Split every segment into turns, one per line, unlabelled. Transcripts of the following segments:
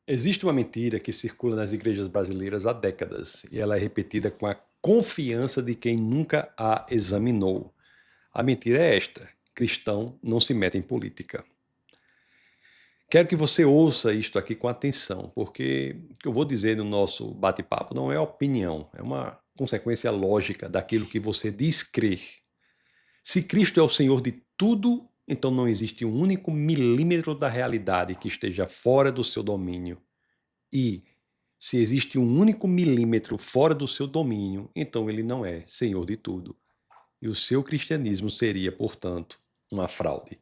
Existe uma mentira que circula nas igrejas brasileiras há décadas e ela é repetida com a confiança de quem nunca a examinou. A mentira é esta: cristão não se mete em política. Quero que você ouça isto aqui com atenção, porque o que eu vou dizer no nosso bate-papo não é opinião, é uma consequência lógica daquilo que você diz crer. Se Cristo é o Senhor de tudo, então não existe um único milímetro da realidade que esteja fora do seu domínio. E se existe um único milímetro fora do seu domínio, então ele não é senhor de tudo. E o seu cristianismo seria, portanto, uma fraude.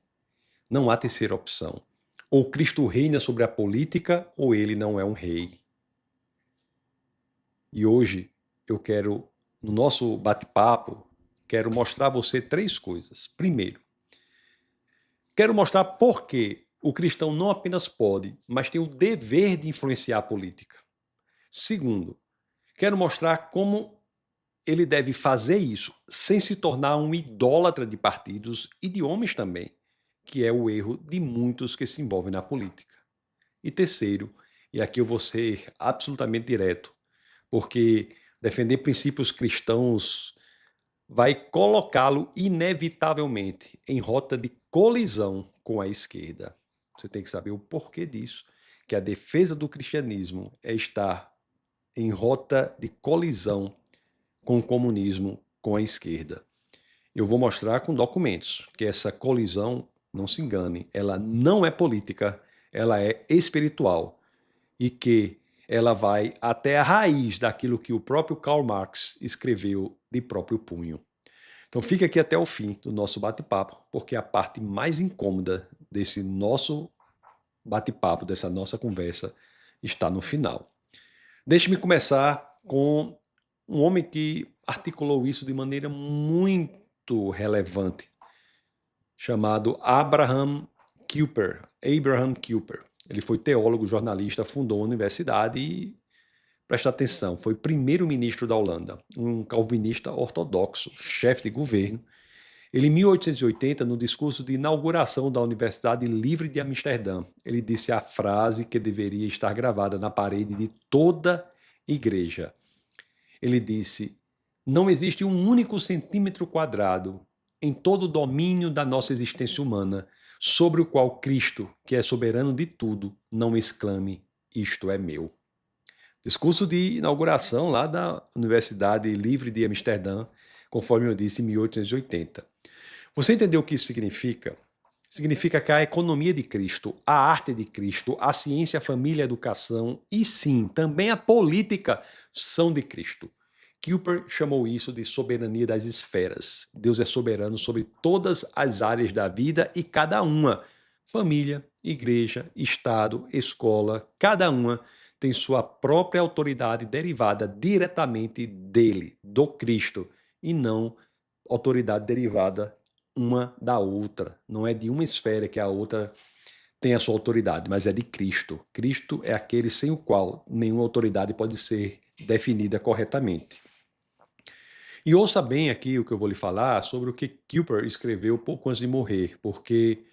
Não há terceira opção. Ou Cristo reina sobre a política, ou ele não é um rei. E hoje eu quero, no nosso bate-papo, quero mostrar a você três coisas. Primeiro, quero mostrar por que o cristão não apenas pode, mas tem o dever de influenciar a política. Segundo, quero mostrar como ele deve fazer isso sem se tornar um idólatra de partidos e de homens também, que é o erro de muitos que se envolvem na política. E terceiro, e aqui eu vou ser absolutamente direto, porque defender princípios cristãos vai colocá-lo inevitavelmente em rota de colisão com a esquerda. Você tem que saber o porquê disso, que a defesa do cristianismo é estar em rota de colisão com o comunismo, com a esquerda. Eu vou mostrar com documentos que essa colisão, não se engane, ela não é política, ela é espiritual e que ela vai até a raiz daquilo que o próprio Karl Marx escreveu de próprio punho. Então fica aqui até o fim do nosso bate-papo, porque a parte mais incômoda desse nosso bate-papo, dessa nossa conversa, está no final. Deixe-me começar com um homem que articulou isso de maneira muito relevante, chamado Abraham Kuyper. Abraham Kuyper. Ele foi teólogo, jornalista, fundou a universidade e, presta atenção, foi primeiro-ministro da Holanda, um calvinista ortodoxo, chefe de governo. Ele, em 1880, no discurso de inauguração da Universidade Livre de Amsterdã, ele disse a frase que deveria estar gravada na parede de toda igreja. Ele disse: não existe um único centímetro quadrado em todo o domínio da nossa existência humana sobre o qual Cristo, que é soberano de tudo, não exclame: isto é meu. Discurso de inauguração lá da Universidade Livre de Amsterdã, conforme eu disse, em 1880. Você entendeu o que isso significa? Significa que a economia de Cristo, a arte de Cristo, a ciência, a família, a educação e sim, também a política são de Cristo. Kuyper chamou isso de soberania das esferas. Deus é soberano sobre todas as áreas da vida e cada uma. Família, igreja, Estado, escola, cada uma tem sua própria autoridade derivada diretamente dele, do Cristo, e não autoridade derivada uma da outra. Não é de uma esfera que a outra tem a sua autoridade, mas é de Cristo. Cristo é aquele sem o qual nenhuma autoridade pode ser definida corretamente. E ouça bem aqui o que eu vou lhe falar sobre o que Kuyper escreveu pouco antes de morrer, porque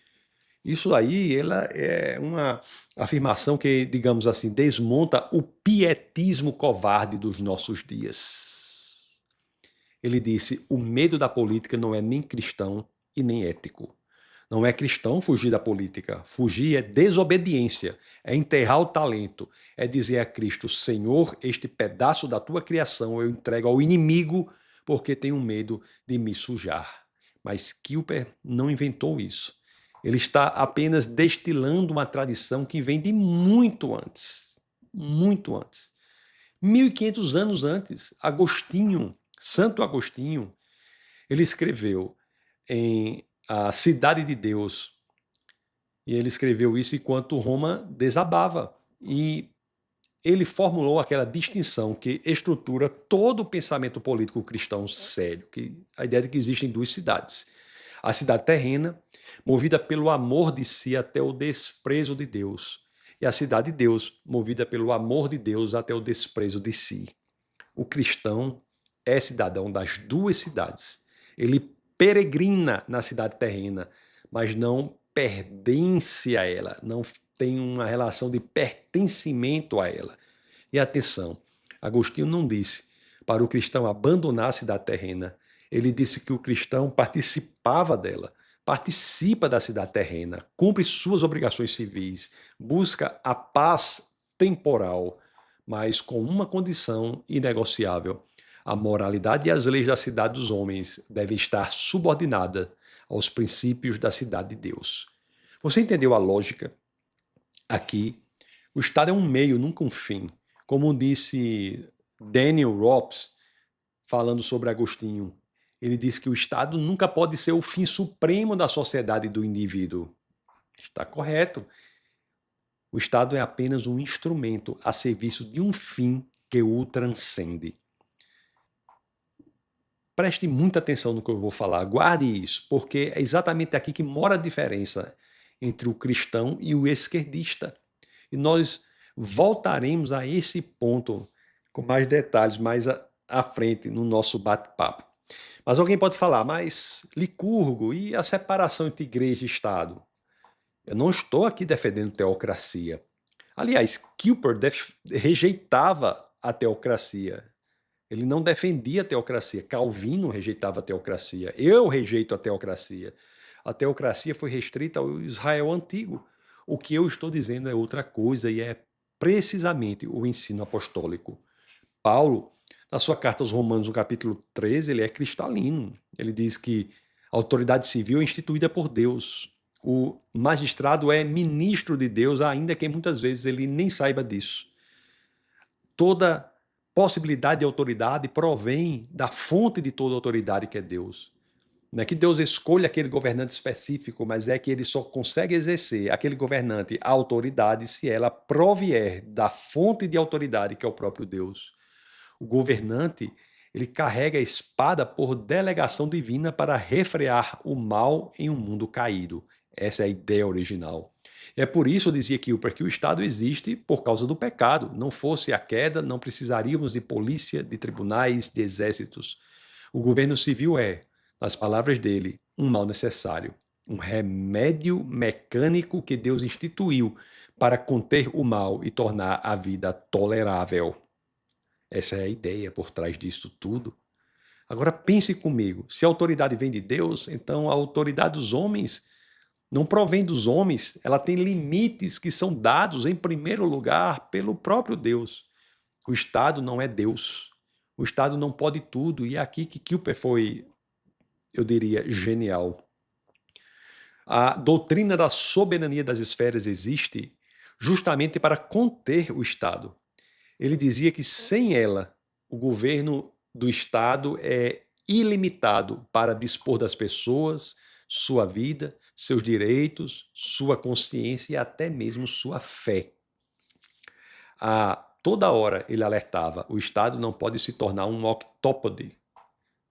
isso aí ela é uma afirmação que, digamos assim, desmonta o pietismo covarde dos nossos dias. Ele disse: o medo da política não é nem cristão e nem ético. Não é cristão fugir da política. Fugir é desobediência, é enterrar o talento, é dizer a Cristo: Senhor, este pedaço da tua criação eu entrego ao inimigo porque tenho medo de me sujar. Mas Kuyper não inventou isso. Ele está apenas destilando uma tradição que vem de muito antes. Muito antes. 1500 anos antes, Agostinho, Santo Agostinho, ele escreveu em A Cidade de Deus, e ele escreveu isso enquanto Roma desabava. E ele formulou aquela distinção que estrutura todo o pensamento político cristão sério, que a ideia de que existem duas cidades. A cidade terrena, movida pelo amor de si até o desprezo de Deus, e a cidade de Deus, movida pelo amor de Deus até o desprezo de si. O cristão é cidadão das duas cidades. Ele peregrina na cidade terrena, mas não pertence a ela, não têm uma relação de pertencimento a ela. E atenção, Agostinho não disse para o cristão abandonar a cidade terrena. Ele disse que o cristão participava dela, participa da cidade terrena, cumpre suas obrigações civis, busca a paz temporal, mas com uma condição inegociável. A moralidade e as leis da cidade dos homens devem estar subordinadas aos princípios da cidade de Deus. Você entendeu a lógica? Aqui, o Estado é um meio, nunca um fim. Como disse Daniel Rops, falando sobre Agostinho, ele disse que o Estado nunca pode ser o fim supremo da sociedade e do indivíduo. Está correto. O Estado é apenas um instrumento a serviço de um fim que o transcende. Preste muita atenção no que eu vou falar, guarde isso, porque é exatamente aqui que mora a diferença entre o cristão e o esquerdista. E nós voltaremos a esse ponto com mais detalhes mais à frente no nosso bate-papo. Mas alguém pode falar, mas Licurgo, e a separação entre igreja e Estado? Eu não estou aqui defendendo teocracia. Aliás, Kuyper rejeitava a teocracia. Ele não defendia a teocracia. Calvino rejeitava a teocracia. Eu rejeito a teocracia. A teocracia foi restrita ao Israel antigo. O que eu estou dizendo é outra coisa e é precisamente o ensino apostólico. Paulo, na sua carta aos Romanos, no capítulo 13, ele é cristalino. Ele diz que a autoridade civil é instituída por Deus. O magistrado é ministro de Deus, ainda que muitas vezes ele nem saiba disso. Toda possibilidade de autoridade provém da fonte de toda autoridade, que é Deus. Não é que Deus escolha aquele governante específico, mas é que ele só consegue exercer aquele governante a autoridade se ela provier da fonte de autoridade, que é o próprio Deus. O governante, ele carrega a espada por delegação divina para refrear o mal em um mundo caído. Essa é a ideia original. É por isso, eu dizia Kuyper, que o Estado existe por causa do pecado. Não fosse a queda, não precisaríamos de polícia, de tribunais, de exércitos. O governo civil é, nas palavras dele, um mal necessário, um remédio mecânico que Deus instituiu para conter o mal e tornar a vida tolerável. Essa é a ideia por trás disso tudo. Agora pense comigo, se a autoridade vem de Deus, então a autoridade dos homens não provém dos homens, ela tem limites que são dados, em primeiro lugar, pelo próprio Deus. O Estado não é Deus. O Estado não pode tudo, e é aqui que Kuyper foi, eu diria, genial. A doutrina da soberania das esferas existe justamente para conter o Estado. Ele dizia que sem ela, o governo do Estado é ilimitado para dispor das pessoas, sua vida, seus direitos, sua consciência e até mesmo sua fé. A toda hora ele alertava, o Estado não pode se tornar um octópode.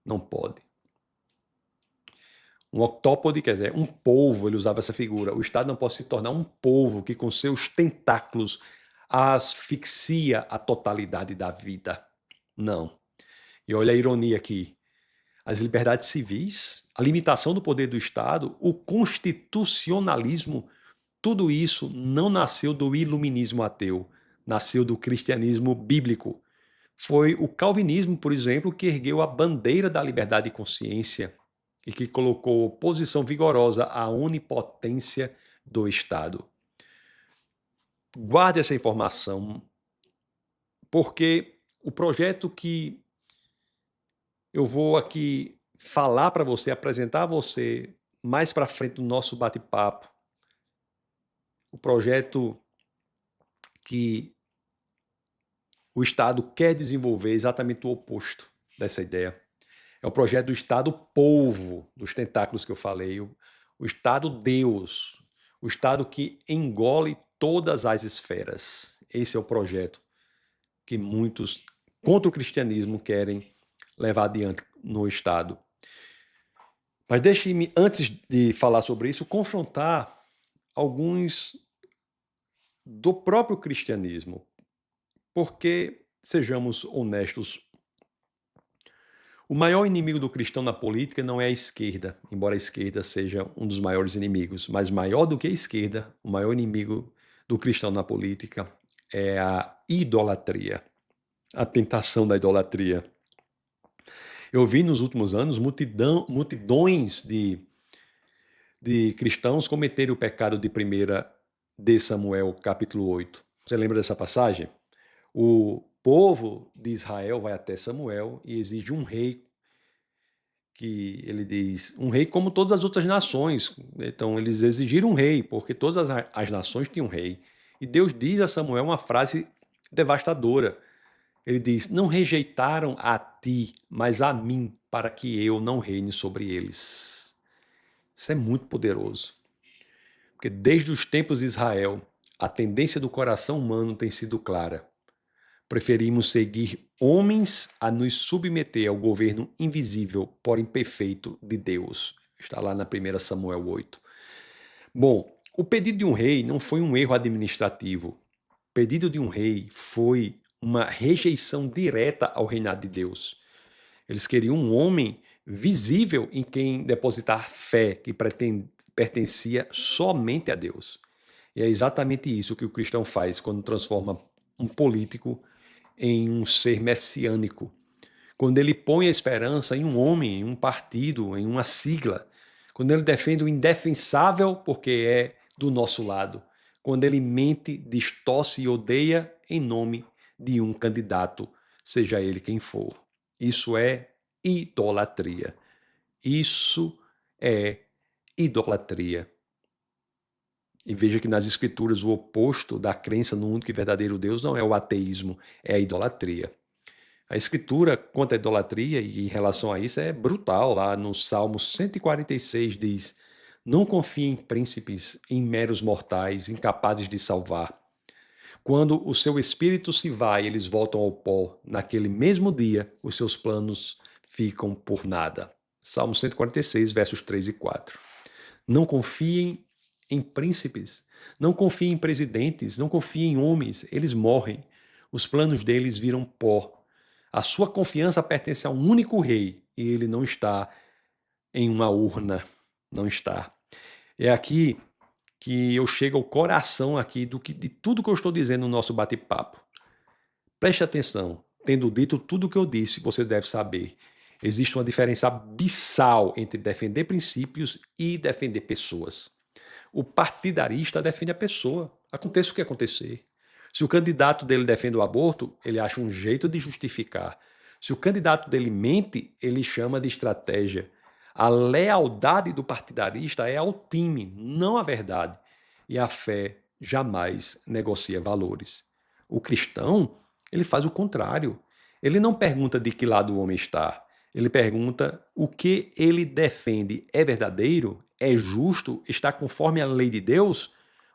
Não pode. Um octópode quer dizer um polvo, ele usava essa figura. O Estado não pode se tornar um polvo que com seus tentáculos asfixia a totalidade da vida. Não. E olha a ironia aqui. As liberdades civis, a limitação do poder do Estado, o constitucionalismo, tudo isso não nasceu do iluminismo ateu, nasceu do cristianismo bíblico. Foi o calvinismo, por exemplo, que ergueu a bandeira da liberdade de consciência e que colocou oposição vigorosa à onipotência do Estado. Guarde essa informação, porque o projeto que eu vou aqui falar para você, apresentar a você mais para frente do nosso bate-papo, o projeto que o Estado quer desenvolver é exatamente o oposto dessa ideia. É o projeto do Estado polvo, dos tentáculos que eu falei, o Estado Deus, o Estado que engole todas as esferas. Esse é o projeto que muitos contra o cristianismo querem levar adiante no Estado. Mas deixe-me, antes de falar sobre isso, confrontar alguns do próprio cristianismo. Porque, sejamos honestos, o maior inimigo do cristão na política não é a esquerda, embora a esquerda seja um dos maiores inimigos, mas maior do que a esquerda, o maior inimigo do cristão na política é a idolatria, a tentação da idolatria. Eu vi nos últimos anos multidões de cristãos cometerem o pecado de 1 de Samuel, capítulo 8. Você lembra dessa passagem? O povo de Israel vai até Samuel e exige um rei, que ele diz, um rei como todas as outras nações. Então eles exigiram um rei, porque todas as nações tinham um rei. E Deus diz a Samuel uma frase devastadora. Ele diz, não rejeitaram a ti, mas a mim, para que eu não reine sobre eles. Isso é muito poderoso. Porque desde os tempos de Israel, a tendência do coração humano tem sido clara. Preferimos seguir homens a nos submeter ao governo invisível, porém perfeito de Deus. Está lá na 1 Samuel 8. Bom, o pedido de um rei não foi um erro administrativo. O pedido de um rei foi uma rejeição direta ao reinado de Deus. Eles queriam um homem visível em quem depositar fé, que pertencia somente a Deus. E é exatamente isso que o cristão faz quando transforma um político em um ser messiânico. Quando ele põe a esperança em um homem, em um partido, em uma sigla. Quando ele defende o indefensável porque é do nosso lado. Quando ele mente, distorce e odeia em nome de um candidato, seja ele quem for. Isso é idolatria. Isso é idolatria. E veja que nas Escrituras o oposto da crença no único e verdadeiro Deus não é o ateísmo, é a idolatria. A Escritura quanto à idolatria e em relação a isso é brutal. Lá no Salmo 146 diz: não confie em príncipes, em meros mortais, incapazes de salvar. Quando o seu espírito se vai, eles voltam ao pó. Naquele mesmo dia, os seus planos ficam por nada. Salmo 146, versos 3 e 4. Não confiem em príncipes, não confiem em presidentes, não confiem em homens, eles morrem. Os planos deles viram pó. A sua confiança pertence a um único rei e ele não está em uma urna, não está. É aqui que eu chego ao coração aqui de tudo que eu estou dizendo no nosso bate-papo. Preste atenção. Tendo dito tudo o que eu disse, você deve saber. Existe uma diferença abissal entre defender princípios e defender pessoas. O partidarista defende a pessoa. Aconteça o que acontecer. Se o candidato dele defende o aborto, ele acha um jeito de justificar. Se o candidato dele mente, ele chama de estratégia. A lealdade do partidarista é ao time, não à verdade. E a fé jamais negocia valores. O cristão, ele faz o contrário. Ele não pergunta de que lado o homem está. Ele pergunta o que ele defende é verdadeiro, é justo, está conforme a lei de Deus.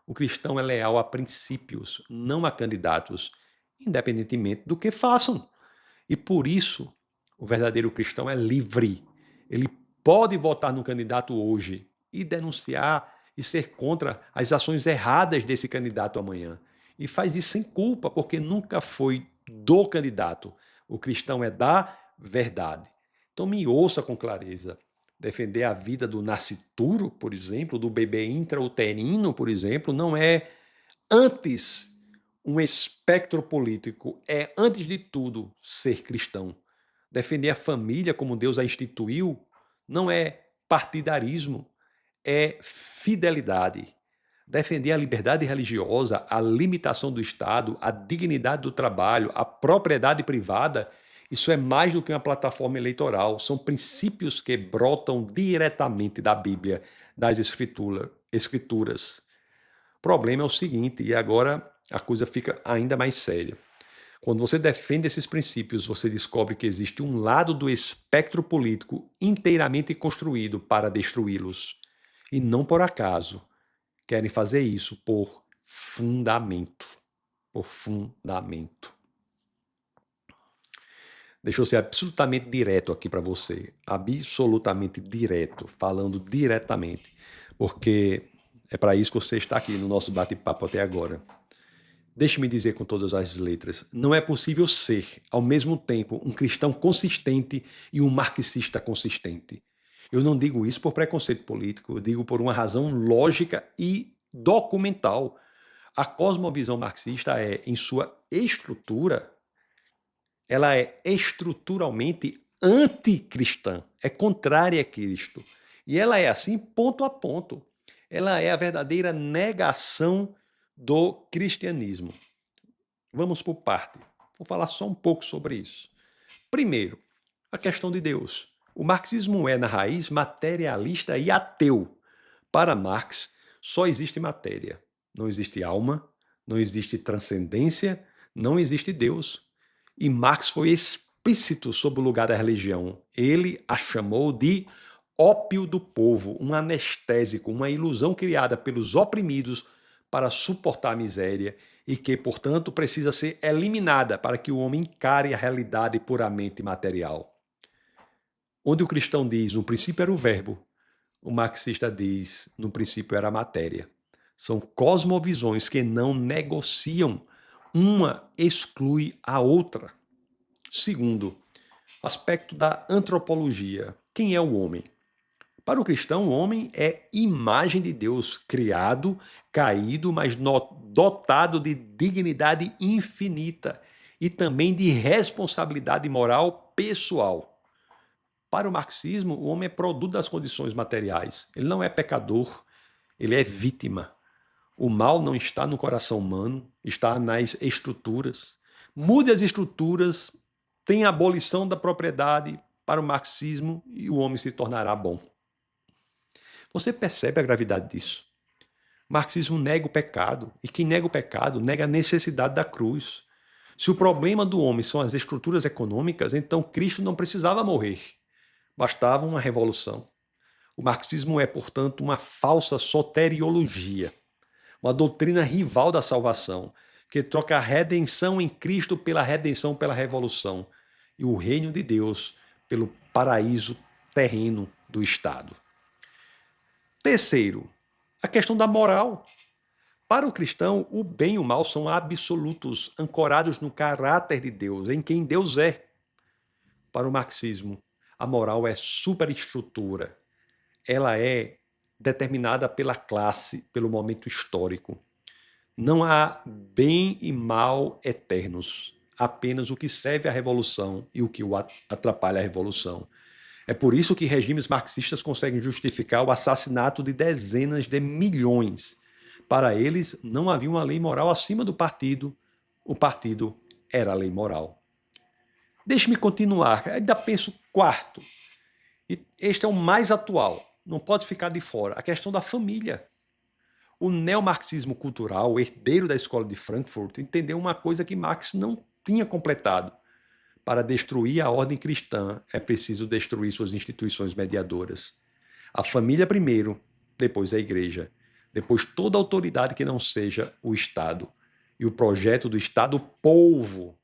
O cristão é leal a princípios, não a candidatos, independentemente do que façam. E por isso, o verdadeiro cristão é livre. Ele pode votar no candidato hoje e denunciar e ser contra as ações erradas desse candidato amanhã. E faz isso sem culpa, porque nunca foi do candidato. O cristão é da verdade. Então me ouça com clareza. Defender a vida do nascituro, por exemplo, do bebê intrauterino, por exemplo, não é antes um espectro político, é antes de tudo ser cristão. Defender a família como Deus a instituiu não é partidarismo, é fidelidade. Defender a liberdade religiosa, a limitação do Estado, a dignidade do trabalho, a propriedade privada, isso é mais do que uma plataforma eleitoral. São princípios que brotam diretamente da Bíblia, das Escrituras. O problema é o seguinte, e agora a coisa fica ainda mais séria. Quando você defende esses princípios, você descobre que existe um lado do espectro político inteiramente construído para destruí-los. E não por acaso. Querem fazer isso por fundamento. Por fundamento. Deixa eu ser absolutamente direto aqui para você. Absolutamente direto. Falando diretamente. Porque é para isso que você está aqui no nosso bate-papo até agora. Deixe-me dizer com todas as letras, não é possível ser, ao mesmo tempo, um cristão consistente e um marxista consistente. Eu não digo isso por preconceito político, eu digo por uma razão lógica e documental. a cosmovisão marxista é, em sua estrutura, ela é estruturalmente anticristã, é contrária a Cristo. E ela é assim ponto a ponto. Ela é a verdadeira negação do cristianismo. Vamos por parte. Vou falar só um pouco sobre isso. Primeiro, a questão de Deus. O marxismo é, na raiz, materialista e ateu. Para Marx, só existe matéria. Não existe alma, não existe transcendência, não existe Deus. E Marx foi explícito sobre o lugar da religião. Ele a chamou de ópio do povo, um anestésico, uma ilusão criada pelos oprimidos para suportar a miséria e que, portanto, precisa ser eliminada para que o homem encare a realidade puramente material. Onde o cristão diz, no princípio era o verbo, o marxista diz, no princípio era a matéria. São cosmovisões que não negociam, uma exclui a outra. Segundo, aspecto da antropologia. Quem é o homem? Para o cristão, o homem é imagem de Deus, criado, caído, mas dotado de dignidade infinita e também de responsabilidade moral pessoal. Para o marxismo, o homem é produto das condições materiais. Ele não é pecador, ele é vítima. O mal não está no coração humano, está nas estruturas. Mude as estruturas, tem a abolição da propriedade para o marxismo e o homem se tornará bom. Você percebe a gravidade disso? O marxismo nega o pecado, e quem nega o pecado nega a necessidade da cruz. Se o problema do homem são as estruturas econômicas, então Cristo não precisava morrer. Bastava uma revolução. O marxismo é, portanto, uma falsa soteriologia, uma doutrina rival da salvação, que troca a redenção em Cristo pela redenção pela revolução e o reino de Deus pelo paraíso terreno do Estado. Terceiro, a questão da moral. Para o cristão, o bem e o mal são absolutos, ancorados no caráter de Deus, em quem Deus é. Para o marxismo, a moral é superestrutura. Ela é determinada pela classe, pelo momento histórico. Não há bem e mal eternos, apenas o que serve à revolução e o que atrapalha a revolução. É por isso que regimes marxistas conseguem justificar o assassinato de dezenas de milhões. Para eles, não havia uma lei moral acima do partido, o partido era a lei moral. Deixe-me continuar, ainda penso quarto. E este é o mais atual, não pode ficar de fora, a questão da família. O neomarxismo cultural, o herdeiro da escola de Frankfurt, entendeu uma coisa que Marx não tinha completado. Para destruir a ordem cristã, é preciso destruir suas instituições mediadoras. A família primeiro, depois a igreja, depois toda autoridade que não seja o Estado. E o projeto do Estado-povo,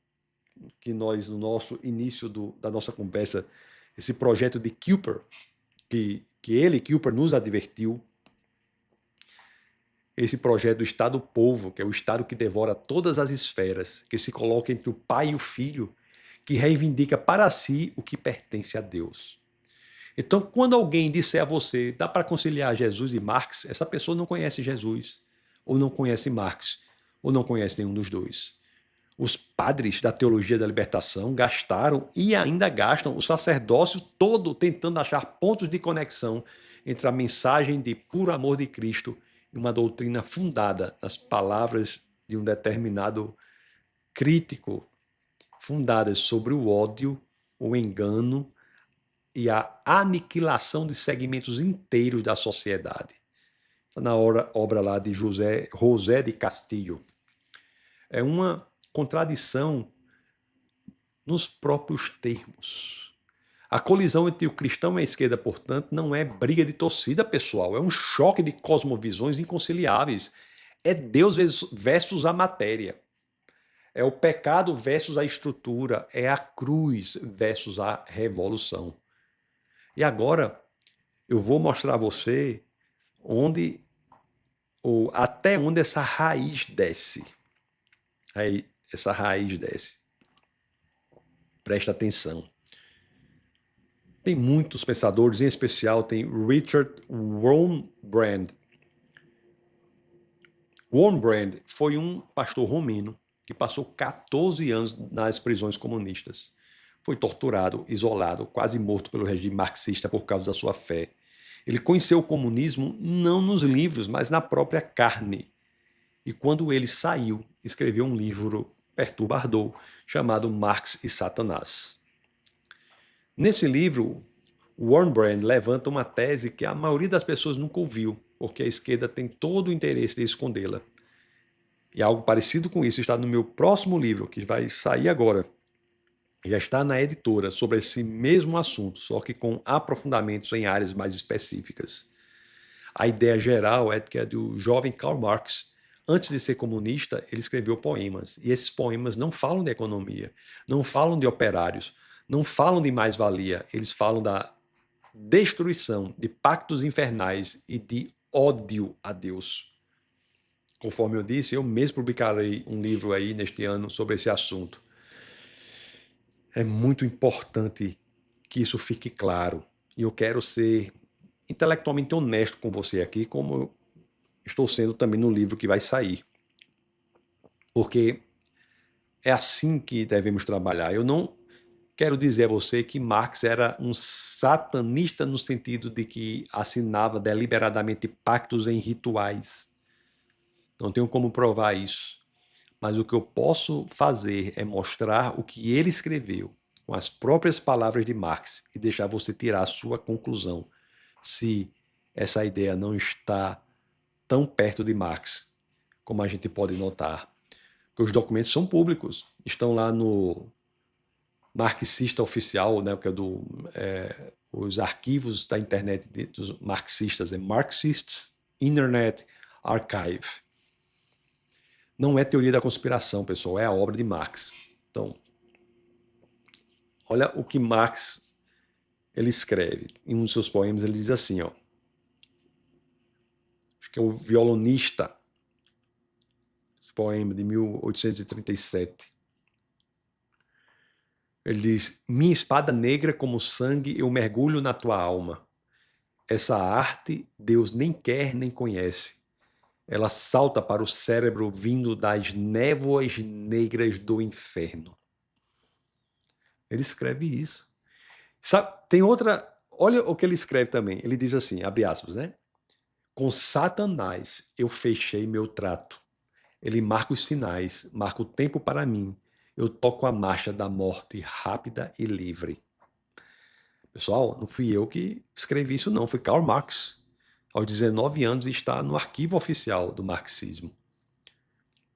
que nós, no nosso início da nossa conversa, esse projeto de Kuyper, que Kuyper, nos advertiu, esse projeto do Estado-povo, que é o Estado que devora todas as esferas, que se coloca entre o pai e o filho, que reivindica para si o que pertence a Deus. Então, quando alguém disser a você, dá para conciliar Jesus e Marx, essa pessoa não conhece Jesus, ou não conhece Marx, ou não conhece nenhum dos dois. Os padres da teologia da libertação gastaram e ainda gastam o sacerdócio todo tentando achar pontos de conexão entre a mensagem de puro amor de Cristo e uma doutrina fundada nas palavras de um determinado crítico, fundadas sobre o ódio, o engano e a aniquilação de segmentos inteiros da sociedade. Está na obra lá de José de Castillo. É uma contradição nos próprios termos. A colisão entre o cristão e a esquerda, portanto, não é briga de torcida pessoal, é um choque de cosmovisões inconciliáveis. É Deus versus a matéria. É o pecado versus a estrutura, é a cruz versus a revolução. E agora eu vou mostrar a você onde ou até onde essa raiz desce. Aí, essa raiz desce. Presta atenção. Tem muitos pensadores, em especial tem Richard Wurmbrand. Warren Brand foi um pastor romeno que passou 14 anos nas prisões comunistas. Foi torturado, isolado, quase morto pelo regime marxista por causa da sua fé. Ele conheceu o comunismo não nos livros, mas na própria carne. E quando ele saiu, escreveu um livro perturbador chamado Marx e Satanás. Nesse livro, Warren Brand levanta uma tese que a maioria das pessoas nunca ouviu, porque a esquerda tem todo o interesse de escondê-la. E algo parecido com isso está no meu próximo livro, que vai sair agora. Já está na editora, sobre esse mesmo assunto, só que com aprofundamentos em áreas mais específicas. A ideia geral é que é do jovem Karl Marx. Antes de ser comunista, ele escreveu poemas. E esses poemas não falam de economia, não falam de operários, não falam de mais-valia. Eles falam da destruição, de pactos infernais e de ódio a Deus. Conforme eu disse, eu mesmo publicarei um livro aí neste ano sobre esse assunto. É muito importante que isso fique claro. E eu quero ser intelectualmente honesto com você aqui, como estou sendo também no livro que vai sair. Porque é assim que devemos trabalhar. Eu não quero dizer a você que Marx era um satanista no sentido de que assinava deliberadamente pactos em rituais. Não tenho como provar isso. Mas o que eu posso fazer é mostrar o que ele escreveu com as próprias palavras de Marx e deixar você tirar a sua conclusão se essa ideia não está tão perto de Marx como a gente pode notar. Porque os documentos são públicos, estão lá no Marxista Oficial, né, que é os arquivos da internet dos marxistas, é Marxists Internet Archive. Não é teoria da conspiração, pessoal, é a obra de Marx. Então, olha o que Marx ele escreve. Em um dos seus poemas ele diz assim, ó, acho que é o Violonista, esse poema de 1837. Ele diz: minha espada negra como sangue eu mergulho na tua alma. Essa arte Deus nem quer nem conhece. Ela salta para o cérebro vindo das névoas negras do inferno. Ele escreve isso. Sabe, tem outra. Olha o que ele escreve também. Ele diz assim, abre aspas, né? Com Satanás eu fechei meu trato. Ele marca os sinais, marca o tempo para mim. Eu toco a marcha da morte rápida e livre. Pessoal, não fui eu que escrevi isso não, foi Karl Marx. Aos 19 anos está no arquivo oficial do marxismo.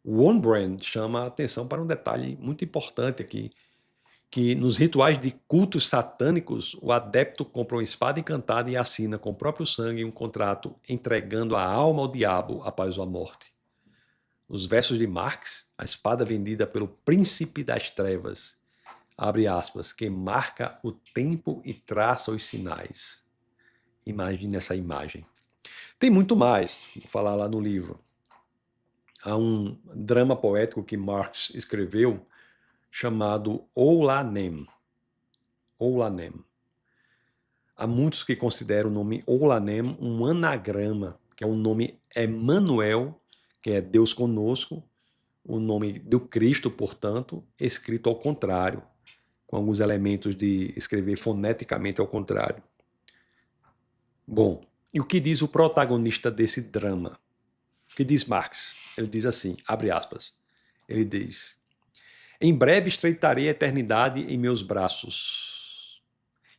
O Warren Brand chama a atenção para um detalhe muito importante aqui, que nos rituais de cultos satânicos, o adepto compra uma espada encantada e assina com o próprio sangue um contrato entregando a alma ao diabo após a morte. Nos versos de Marx, a espada vendida pelo príncipe das trevas, abre aspas, que marca o tempo e traça os sinais. Imagine essa imagem. Tem muito mais, vou falar lá no livro. Há um drama poético que Marx escreveu chamado Oulanem. Oulanem. Há muitos que consideram o nome Oulanem um anagrama, que é o nome Emmanuel, que é Deus conosco, o nome do Cristo, portanto, escrito ao contrário, com alguns elementos de escrever foneticamente ao contrário. Bom, e o que diz o protagonista desse drama? O que diz Marx? Ele diz assim, abre aspas, ele diz: em breve estreitarei a eternidade em meus braços,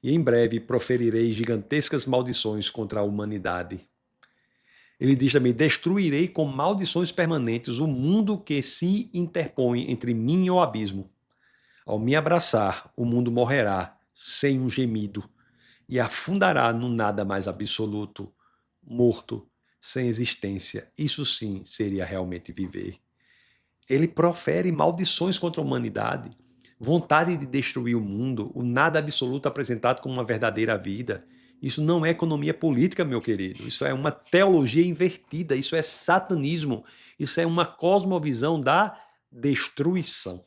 e em breve proferirei gigantescas maldições contra a humanidade. Ele diz também: destruirei com maldições permanentes o mundo que se interpõe entre mim e o abismo. Ao me abraçar, o mundo morrerá sem um gemido e afundará no nada mais absoluto, morto, sem existência. Isso sim seria realmente viver. Ele profere maldições contra a humanidade, vontade de destruir o mundo, o nada absoluto apresentado como uma verdadeira vida. Isso não é economia política, meu querido. Isso é uma teologia invertida. Isso é satanismo. Isso é uma cosmovisão da destruição.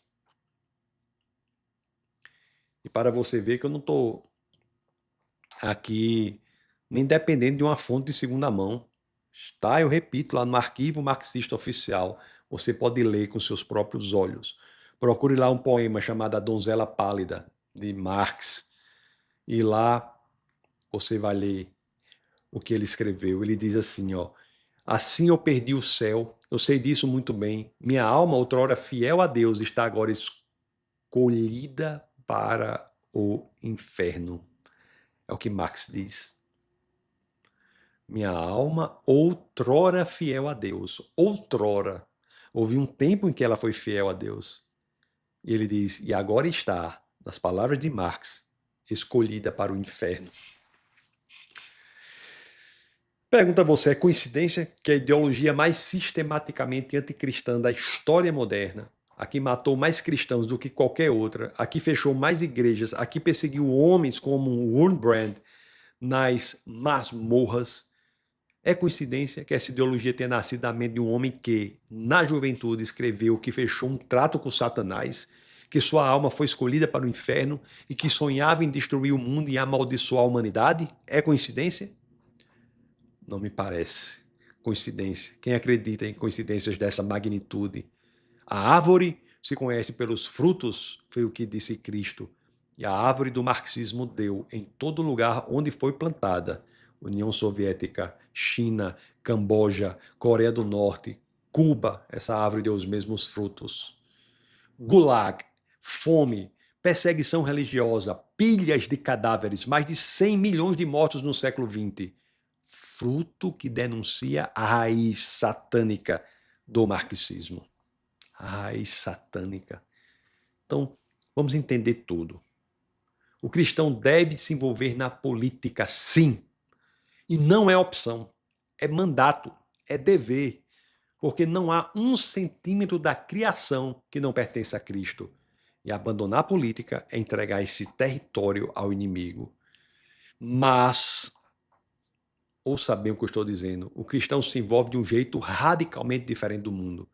E para você ver que eu não estou aqui nem dependendo de uma fonte de segunda mão. Está, eu repito, lá no Arquivo Marxista Oficial. Você pode ler com seus próprios olhos. Procure lá um poema chamado A Donzela Pálida, de Marx. E lá você vai ler o que ele escreveu. Ele diz assim, ó: assim eu perdi o céu, eu sei disso muito bem. Minha alma, outrora fiel a Deus, está agora escolhida para o inferno. É o que Marx diz. Minha alma, outrora fiel a Deus. Outrora. Houve um tempo em que ela foi fiel a Deus. E ele diz, e agora está, nas palavras de Marx, escolhida para o inferno. Pergunta a você, é coincidência que a ideologia mais sistematicamente anticristã da história moderna, a que matou mais cristãos do que qualquer outra, a que fechou mais igrejas, a que perseguiu homens como Wurmbrand nas masmorras, é coincidência que essa ideologia tenha nascido da mente de um homem que, na juventude, escreveu que fechou um trato com Satanás, que sua alma foi escolhida para o inferno e que sonhava em destruir o mundo e amaldiçoar a humanidade? É coincidência? Não me parece coincidência. Quem acredita em coincidências dessa magnitude? A árvore se conhece pelos frutos, foi o que disse Cristo. E a árvore do marxismo deu em todo lugar onde foi plantada. União Soviética, China, Camboja, Coreia do Norte, Cuba, essa árvore deu os mesmos frutos. Gulag, fome, perseguição religiosa, pilhas de cadáveres, mais de 100 milhões de mortos no século XX. Fruto que denuncia a raiz satânica do marxismo. A raiz satânica. Então, vamos entender tudo. O cristão deve se envolver na política, sim. E não é opção, é mandato, é dever. Porque não há 1 centímetro da criação que não pertence a Cristo. E abandonar a política é entregar esse território ao inimigo. Mas, ouça bem o que eu estou dizendo, o cristão se envolve de um jeito radicalmente diferente do mundo.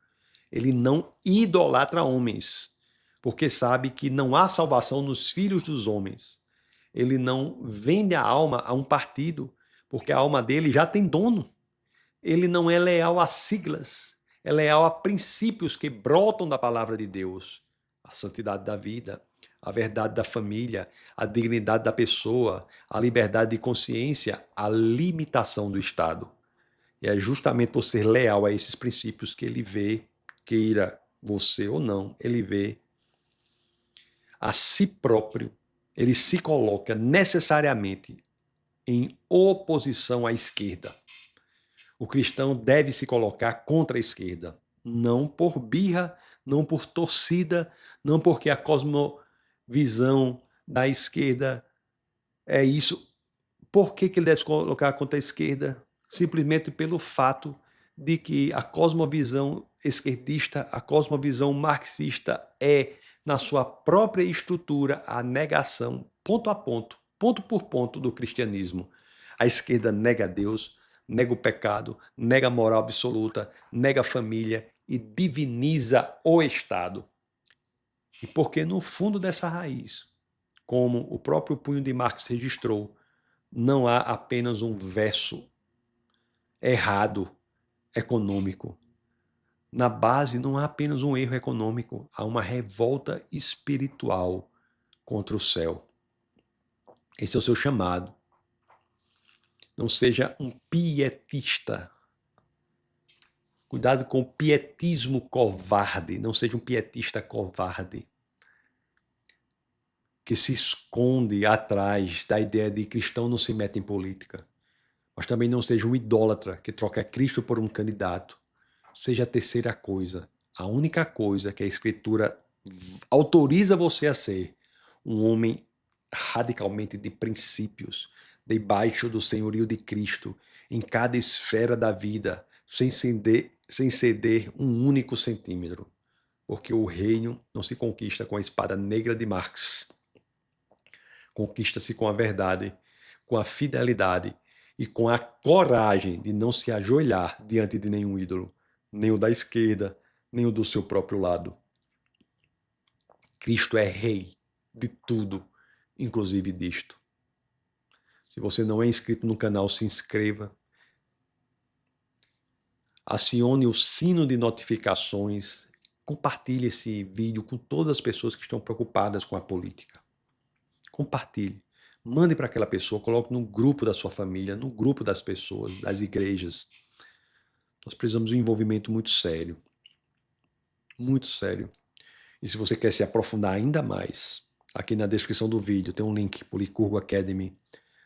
Ele não idolatra homens, porque sabe que não há salvação nos filhos dos homens. Ele não vende a alma a um partido, porque a alma dele já tem dono. Ele não é leal a siglas, é leal a princípios que brotam da palavra de Deus. A santidade da vida, a verdade da família, a dignidade da pessoa, a liberdade de consciência, a limitação do Estado. E é justamente por ser leal a esses princípios que ele vê, queira você ou não, ele vê a si próprio, ele se coloca necessariamente em oposição à esquerda. O cristão deve se colocar contra a esquerda, não por birra, não por torcida, não porque a cosmovisão da esquerda é isso. Por que ele deve se colocar contra a esquerda? Simplesmente pelo fato de que a cosmovisão esquerdista, a cosmovisão marxista é, na sua própria estrutura, a negação, ponto a ponto por ponto, do cristianismo. A esquerda nega Deus, nega o pecado, nega a moral absoluta, nega a família e diviniza o Estado. E porque no fundo dessa raiz, como o próprio punho de Marx registrou, não há apenas um verso errado econômico. Na base não há apenas um erro econômico, há uma revolta espiritual contra o céu. Esse é o seu chamado. Não seja um pietista. Cuidado com o pietismo covarde. Não seja um pietista covarde que se esconde atrás da ideia de cristão não se mete em política. Mas também não seja um idólatra que troca Cristo por um candidato. Seja a terceira coisa, a única coisa que a Escritura autoriza você a ser, um homem radicalmente de princípios, debaixo do senhorio de Cristo, em cada esfera da vida, sem ceder 1 único centímetro. Porque o reino não se conquista com a espada negra de Marx. Conquista-se com a verdade, com a fidelidade e com a coragem de não se ajoelhar diante de nenhum ídolo, nem o da esquerda, nem o do seu próprio lado. Cristo é rei de tudo, inclusive disto. Se você não é inscrito no canal, se inscreva. acione o sino de notificações, compartilhe esse vídeo com todas as pessoas que estão preocupadas com a política. Compartilhe. Mande para aquela pessoa, coloque no grupo da sua família, no grupo das pessoas, das igrejas. Nós precisamos de um envolvimento muito sério. Muito sério. E se você quer se aprofundar ainda mais, aqui na descrição do vídeo tem um link para o Licurgo Academy,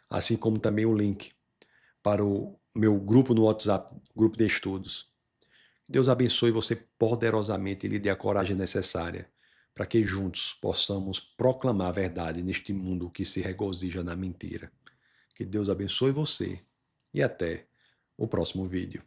assim como também o link para o meu grupo no WhatsApp, grupo de estudos. Deus abençoe você poderosamente e lhe dê a coragem necessária para que juntos possamos proclamar a verdade neste mundo que se regozija na mentira. Que Deus abençoe você e até o próximo vídeo.